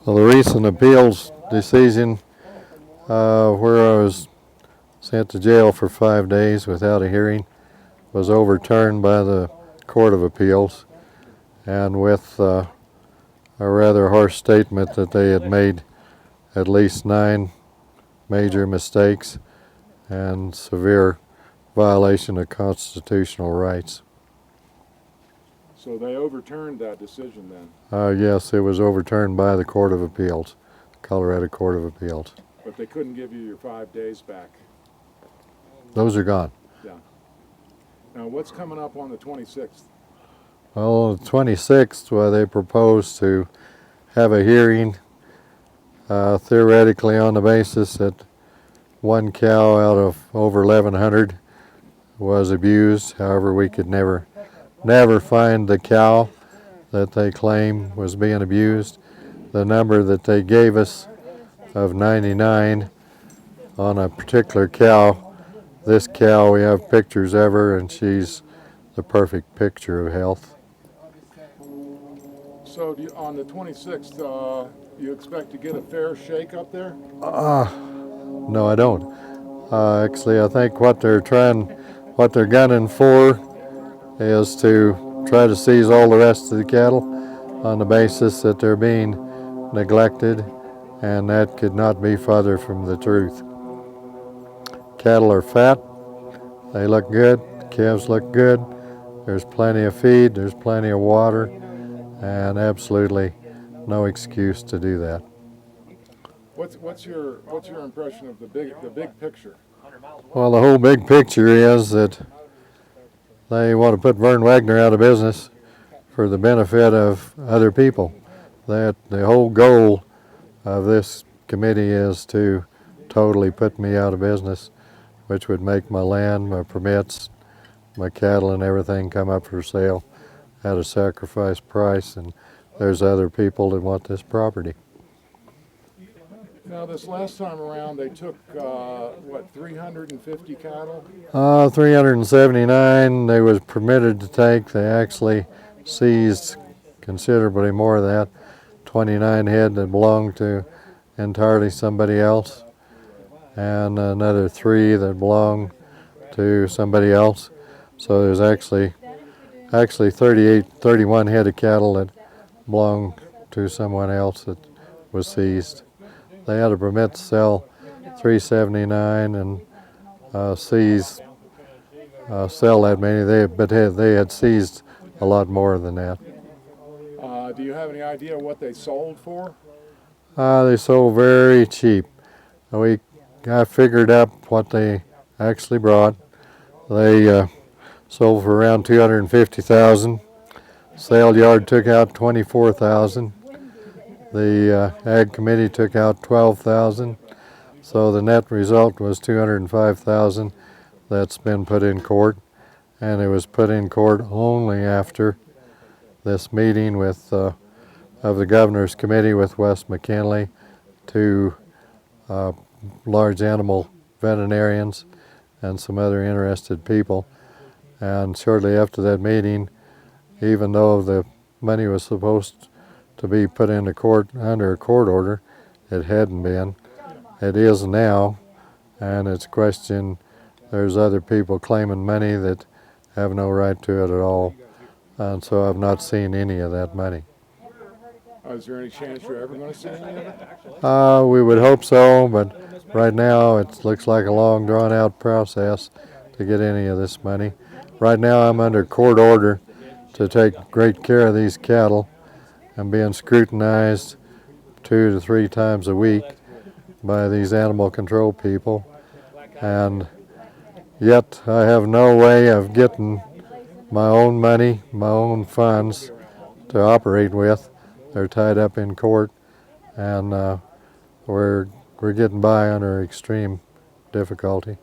Well, the recent appeals decision where I was sent to jail for 5 days without a hearing was overturned by the Court of Appeals, and with a rather harsh statement that they had made at least 9 major mistakes and severe violation of constitutional rights. So they overturned that decision then? Yes, it was overturned by the Court of Appeals, Colorado Court of Appeals. But they couldn't give you your 5 days back? Those are gone. Yeah. Now what's coming up on the 26th? Well, the 26th, they proposed to have a hearing, theoretically on the basis that one cow out of over 1,100 was abused. However, we could never find the cow that they claim was being abused. The number that they gave us of 99 on a particular cow, this cow, we have pictures of her, and she's the perfect picture of health. So on the 26th, you expect to get a fair shake up there? No, I don't. Actually, I think what they're gunning for is to try to seize all the rest of the cattle on the basis that they're being neglected, and that could not be farther from the truth. Cattle are fat, they look good, calves look good, there's plenty of feed, there's plenty of water, and absolutely no excuse to do that. What's your impression of the big picture? Well, the whole big picture is that they want to put Vern Wagner out of business for the benefit of other people. That the whole goal of this committee is to totally put me out of business, which would make my land, my permits, my cattle and everything come up for sale at a sacrifice price, and there's other people that want this property. Now, this last time around, they took, 350 cattle? 379 they was permitted to take. They actually seized considerably more of that. 29 head that belonged to entirely somebody else, and another 3 that belonged to somebody else. So there's actually 31 head of cattle that belonged to someone else that was seized. They had a permit to sell 379 and sell that many. But they had seized a lot more than that. Do you have any idea what they sold for? They sold very cheap. I figured up what they actually brought. They sold for around $250,000. Sale yard took out $24,000. The Ag Committee took out $12,000. So the net result was $205,000 that's been put in court, and it was put in court only after this meeting with of the Governor's Committee with Wes McKinley, 2 large animal veterinarians, and some other interested people. And shortly after that meeting, even though the money was supposed to be put into court under a court order, it hadn't been. It is now, and it's questioned. There's other people claiming money that have no right to it at all, and so I've not seen any of that money. Is there any chance you're ever going to see any of it? We would hope so, but right now it looks like a long, drawn-out process to get any of this money. Right now I'm under court order to take great care of these cattle. I'm being scrutinized 2 to 3 times a week by these animal control people, and yet I have no way of getting my own money, my own funds to operate with. They're tied up in court, and we're getting by under extreme difficulty.